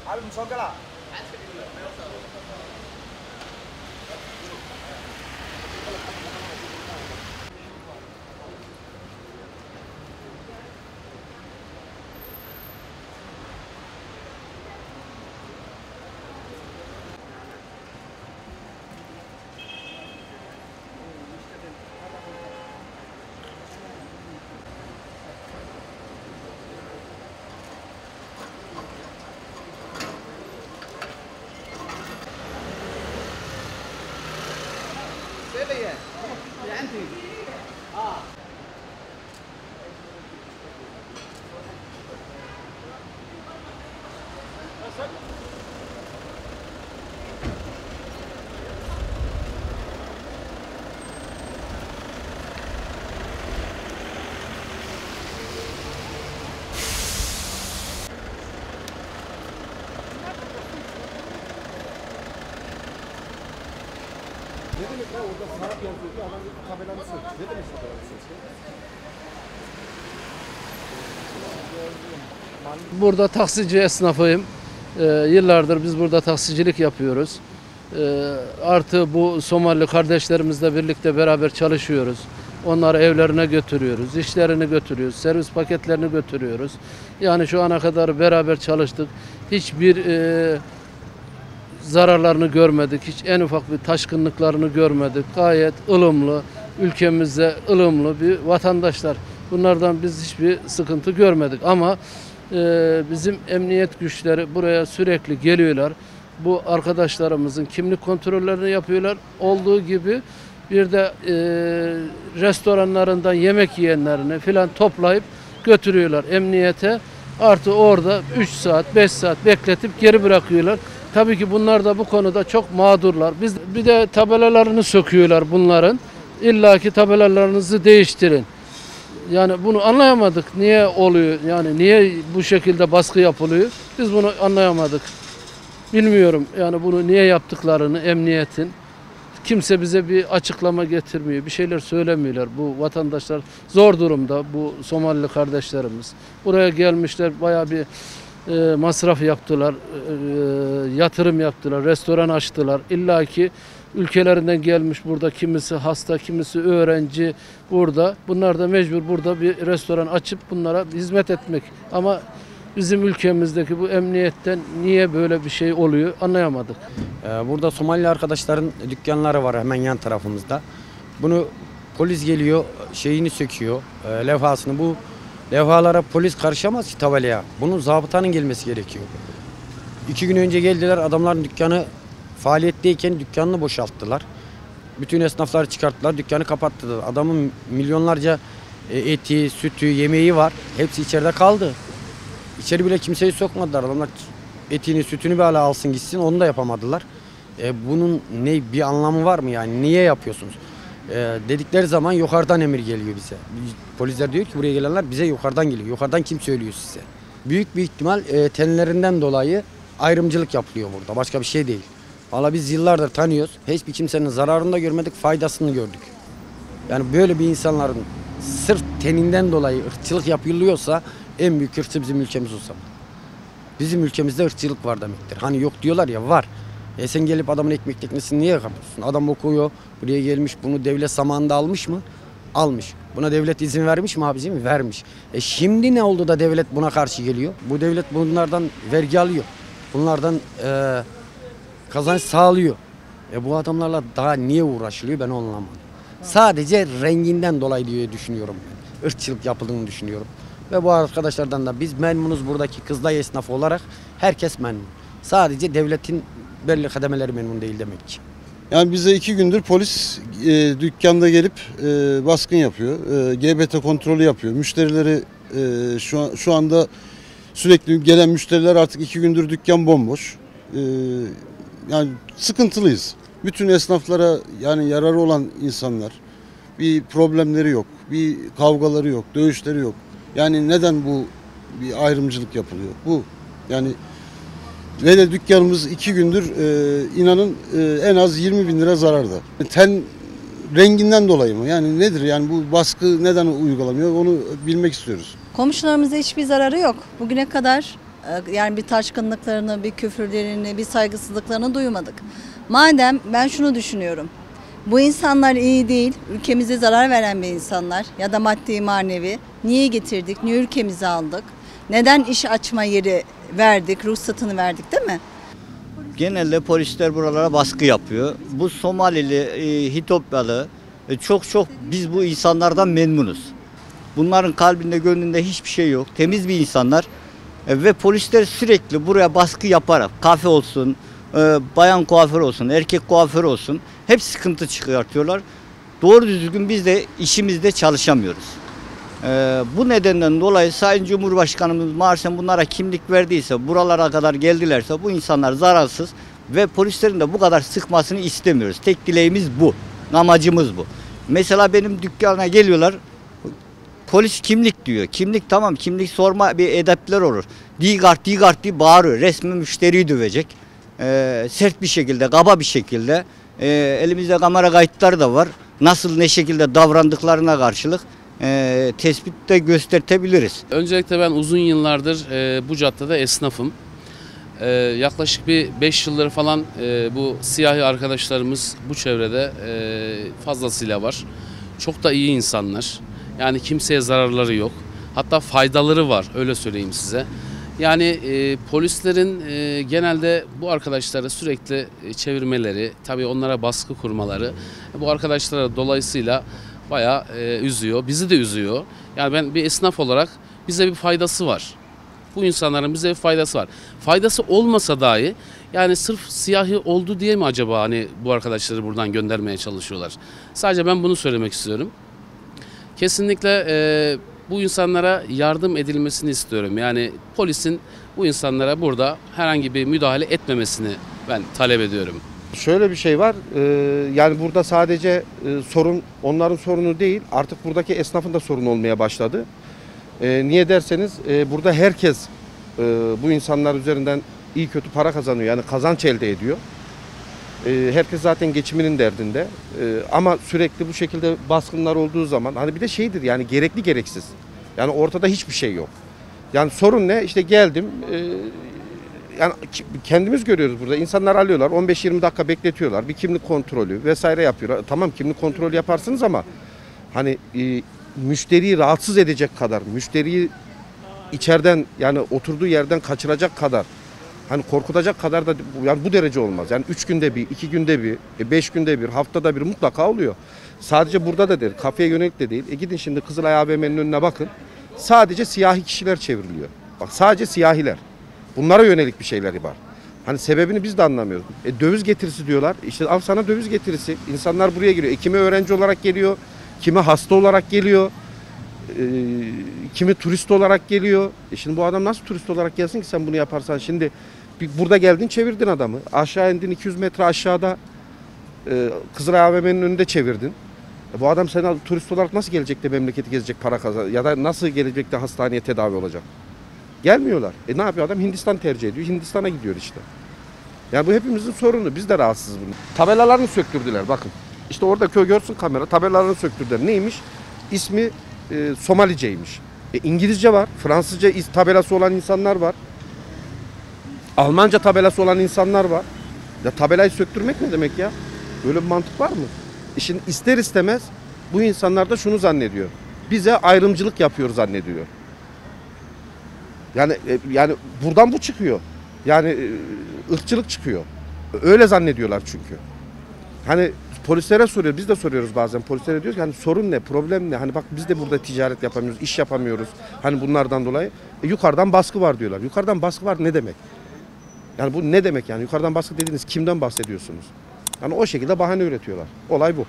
Abi musakala. Söyle yani. Ne demek lan orada saat yazıyordu adam tabelanı söktü. Ne demek tabelanı söktü? Burada taksici esnafıyım. Yıllardır biz burada taksicilik yapıyoruz. Artı bu Somali kardeşlerimizle birlikte beraber çalışıyoruz. Onları evlerine götürüyoruz, işlerini götürüyoruz, servis paketlerini götürüyoruz. Yani şu ana kadar beraber çalıştık. Hiçbir zararlarını görmedik, hiç en ufak bir taşkınlıklarını görmedik. Gayet ılımlı, ülkemizde ılımlı bir vatandaşlar. Bunlardan biz hiçbir sıkıntı görmedik ama bizim emniyet güçleri buraya sürekli geliyorlar. Bu arkadaşlarımızın kimlik kontrollerini yapıyorlar. Olduğu gibi bir de restoranlarından yemek yiyenlerini filan toplayıp götürüyorlar emniyete. Artı orada 3 saat, 5 saat bekletip geri bırakıyorlar. Tabii ki bunlar da bu konuda çok mağdurlar. Biz bir de tabelalarını söküyorlar bunların. İlla ki tabelalarınızı değiştirin. Yani bunu anlayamadık. Niye oluyor? Yani niye bu şekilde baskı yapılıyor? Biz bunu anlayamadık. Bilmiyorum yani bunu niye yaptıklarını emniyetin. Kimse bize bir açıklama getirmiyor. Bir şeyler söylemiyorlar. Bu vatandaşlar zor durumda. Bu Somalili kardeşlerimiz. Buraya gelmişler bayağı bir masraf yaptılar. Yatırım yaptılar. Restoran açtılar. İlla ki ülkelerinden gelmiş burada kimisi hasta, kimisi öğrenci burada. Bunlar da mecbur burada bir restoran açıp bunlara hizmet etmek. Ama bizim ülkemizdeki bu emniyetten niye böyle bir şey oluyor anlayamadık. Burada Somali arkadaşların dükkanları var hemen yan tarafımızda. Bunu polis geliyor, şeyini söküyor, levhasını. Bu levhalara polis karışamaz ki tabelaya. Bunun zabıtanın gelmesi gerekiyor. 2 gün önce geldiler, adamların dükkanı faaliyetteyken dükkanını boşalttılar. Bütün esnafları çıkarttılar, dükkanı kapattılar. Adamın milyonlarca eti, sütü, yemeği var. Hepsi içeride kaldı. İçeri bile kimseyi sokmadılar. Adamlar etini, sütünü bir hala alsın gitsin, onu da yapamadılar. Bunun bir anlamı var mı yani? Niye yapıyorsunuz? Dedikleri zaman yukarıdan emir geliyor bize. Polisler diyor ki buraya gelenler bize yukarıdan geliyor. Yukarıdan kim söylüyor size? Büyük bir ihtimal tenlerinden dolayı ayrımcılık yapılıyor burada. Başka bir şey değil. Valla biz yıllardır tanıyoruz. Hiçbir kimsenin zararını da görmedik, faydasını gördük. Yani böyle bir insanların sırf teninden dolayı ırkçılık yapılıyorsa en büyük ırkçı bizim ülkemiz olsa. Bizim ülkemizde ırkçılık var demektir. Hani yok diyorlar ya, var. Sen gelip adamın ekmek teknesini niye kapatıyorsun? Adam okuyor, buraya gelmiş, bunu devlet zamanında almış mı? Almış. Buna devlet izin vermiş mi abicim? Vermiş. Şimdi ne oldu da devlet buna karşı geliyor? Bu devlet bunlardan vergi alıyor. Bunlardan kazanç sağlıyor. Bu adamlarla daha niye uğraşılıyor ben anlamadım. Sadece renginden dolayı diye düşünüyorum ben. Irkçılık yapıldığını düşünüyorum. Ve bu arkadaşlardan da biz memnunuz, buradaki Kızılay esnafı olarak herkes memnun. Sadece devletin belli kademeleri memnun değil demek ki. Yani bize 2 gündür polis dükkanda gelip baskın yapıyor. GBT kontrolü yapıyor. Müşterileri şu anda sürekli gelen müşteriler artık 2 gündür dükkan bomboş. Yani sıkıntılıyız. Bütün esnaflara yani yararı olan insanlar, bir problemleri yok, bir kavgaları yok, dövüşleri yok. Yani neden bu bir ayrımcılık yapılıyor? Bu yani ve de dükkanımız 2 gündür inanın en az 20.000 lira zararda. Ten renginden dolayı mı? Yani nedir? Yani bu baskı neden uygulanıyor? Onu bilmek istiyoruz. Komşularımıza hiçbir zararı yok. Bugüne kadar Yani bir taşkınlıklarını, bir küfürlerini, bir saygısızlıklarını duymadık. Madem ben şunu düşünüyorum. Bu insanlar iyi değil, ülkemize zarar veren bir insanlar ya da maddi manevi. Niye getirdik, niye ülkemize aldık? Neden iş açma yeri verdik, ruhsatını verdik değil mi? Genelde polisler buralara baskı yapıyor. Bu Somalili, Hitopyalı çok biz bu insanlardan memnunuz. Bunların kalbinde, gönlünde hiçbir şey yok. Temiz bir insanlar ve polisler sürekli buraya baskı yaparak kafe olsun, bayan kuaför olsun, erkek kuaför olsun hep sıkıntı çıkartıyorlar. Doğru düzgün biz de işimizde çalışamıyoruz. Bu nedenden dolayı Sayın Cumhurbaşkanımız maalesef bunlara kimlik verdiyse, buralara kadar geldilerse bu insanlar zararsız ve polislerin de bu kadar sıkmasını istemiyoruz. Tek dileğimiz bu, amacımız bu. Mesela benim dükkana geliyorlar, polis kimlik diyor. Kimlik tamam, kimlik sorma bir edepler olur. Digart diye bağırıyor, resmen müşteriyi dövecek. Sert bir şekilde, kaba bir şekilde. Elimizde kamera kayıtları da var. Nasıl ne şekilde davrandıklarına karşılık tespitte göstertebiliriz. Öncelikle ben uzun yıllardır bu caddede esnafım. Yaklaşık bir 5 yıldır falan bu siyahi arkadaşlarımız bu çevrede fazlasıyla var. Çok da iyi insanlar. Yani kimseye zararları yok. Hatta faydaları var, öyle söyleyeyim size. Yani polislerin genelde bu arkadaşları sürekli çevirmeleri, tabii onlara baskı kurmaları bu arkadaşlara dolayısıyla bayağı üzüyor. Bizi de üzüyor. Yani ben bir esnaf olarak bize bir faydası var. Bu insanların bize bir faydası var. Faydası olmasa dahi yani sırf siyahi oldu diye mi acaba hani bu arkadaşları buradan göndermeye çalışıyorlar? Sadece ben bunu söylemek istiyorum. Kesinlikle bu insanlara yardım edilmesini istiyorum. Yani polisin bu insanlara burada herhangi bir müdahale etmemesini ben talep ediyorum. Şöyle bir şey var, yani burada sadece sorun onların sorunu değil, artık buradaki esnafın da sorun olmaya başladı. Niye derseniz burada herkes bu insanlar üzerinden iyi kötü para kazanıyor, yani kazanç elde ediyor. Herkes zaten geçiminin derdinde ama sürekli bu şekilde baskınlar olduğu zaman hani bir de şeydir yani gerekli gereksiz, yani ortada hiçbir şey yok. Yani sorun ne? İşte geldim. Yani kendimiz görüyoruz burada. İnsanlar alıyorlar, 15-20 dakika bekletiyorlar. Bir kimlik kontrolü vesaire yapıyor. Tamam, kimlik kontrolü yaparsınız ama hani müşteriyi rahatsız edecek kadar, müşteriyi içeriden yani oturduğu yerden kaçıracak kadar, hani korkutacak kadar da yani bu derece olmaz. Yani 3 günde bir, 2 günde bir, 5 günde bir, haftada bir mutlaka oluyor. Sadece burada da değil, kafeye yönelik de değil. Gidin şimdi Kızılay AVM'nin önüne bakın. Sadece siyahi kişiler çevriliyor. Bak sadece siyahiler. Bunlara yönelik bir şeyleri var. Hani sebebini biz de anlamıyoruz. Döviz getirisi diyorlar. İşte al sana döviz getirisi. İnsanlar buraya geliyor. Kimi öğrenci olarak geliyor, kimi hasta olarak geliyor, kimi turist olarak geliyor. Şimdi bu adam nasıl turist olarak gelsin ki sen bunu yaparsan? Şimdi burada geldin, çevirdin adamı. Aşağı indin, 200 metre aşağıda Kızılay AVM'nin önünde çevirdin. Bu adam sana turist olarak nasıl gelecek de memleketi gezecek, para kazanacak ya da nasıl gelecek de hastaneye tedavi olacak? Gelmiyorlar. Ne yapıyor adam? Hindistan tercih ediyor. Hindistan'a gidiyor işte. Yani bu hepimizin sorunu. Biz de rahatsızız bunu. Tabelalarını söktürdüler bakın. İşte orada görsün kamera. Tabelalarını söktürdüler. Neymiş? İsmi Somaliceymiş. İngilizce var. Fransızca tabelası olan insanlar var. Almanca tabelası olan insanlar var. Ya tabelayı söktürmek ne demek ya? Böyle bir mantık var mı? Şimdi ister istemez bu insanlar da şunu zannediyor. Bize ayrımcılık yapıyor zannediyor. Yani buradan bu çıkıyor. Yani ırkçılık çıkıyor. Öyle zannediyorlar çünkü. Hani polislere soruyor, biz de soruyoruz bazen polislere, diyoruz ki hani sorun ne, problem ne? Hani bak biz de burada ticaret yapamıyoruz, iş yapamıyoruz. Hani bunlardan dolayı yukarıdan baskı var diyorlar. Yukarıdan baskı var ne demek? Yani bu ne demek yani? Yukarıdan baskı dediğiniz kimden bahsediyorsunuz? Yani o şekilde bahane üretiyorlar. Olay bu.